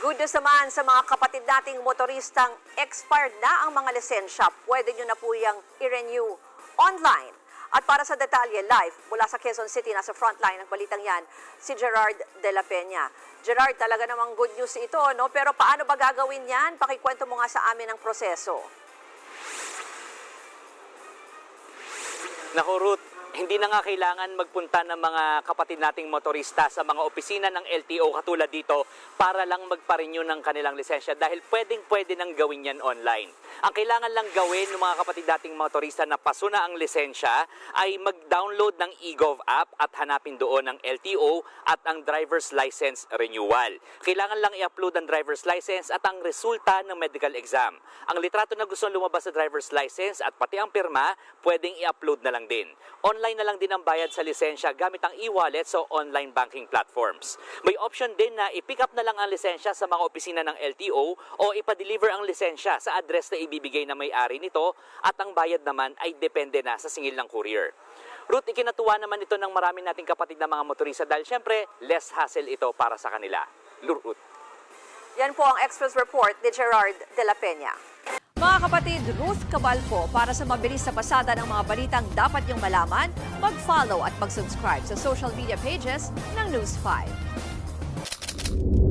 Good news naman sa mga kapatid nating motoristang expired na ang mga lisensya. Pwede nyo na po yung i-renew online. At para sa detalye live, mula sa Quezon City, nasa frontline ng balitang yan, si Gerard de la Peña. Gerard, talaga namang good news ito, no? Pero paano ba gagawin yan? Pakikwento mo nga sa amin ang proseso. Naku, Ruth, hindi na nga kailangan magpunta ng mga kapatid nating motorista sa mga opisina ng LTO katulad dito para lang magpa-renew ng kanilang lisensya dahil pwedeng-pwede nang gawin yan online. Ang kailangan lang gawin ng mga kapatid nating motorista na paso na ang lisensya ay mag-download ng eGov app at hanapin doon ang LTO at ang driver's license renewal. Kailangan lang i-upload ang driver's license at ang resulta ng medical exam. Ang litrato na gusto lumabas sa driver's license at pati ang pirma, pwedeng i-upload na lang din. Online na lang din ang bayad sa lisensya gamit ang e-wallet o online banking platforms. May option din na i-pick up na lang ang lisensya sa mga opisina ng LTO o ipa-deliver ang lisensya sa address na ibibigay na may-ari nito at ang bayad naman ay depende na sa singil ng courier. Ruth, ikinatuwa naman ito ng marami nating kapatid na mga motorista dahil syempre less hassle ito para sa kanila. Ruth. Yan po ang Express Report ni Gerard de la Peña. Mga kapatid, Ruth Cabalpo, para sa mabilis na pasada ng mga balitang dapat niyong malaman, mag-follow at mag-subscribe sa social media pages ng News 5.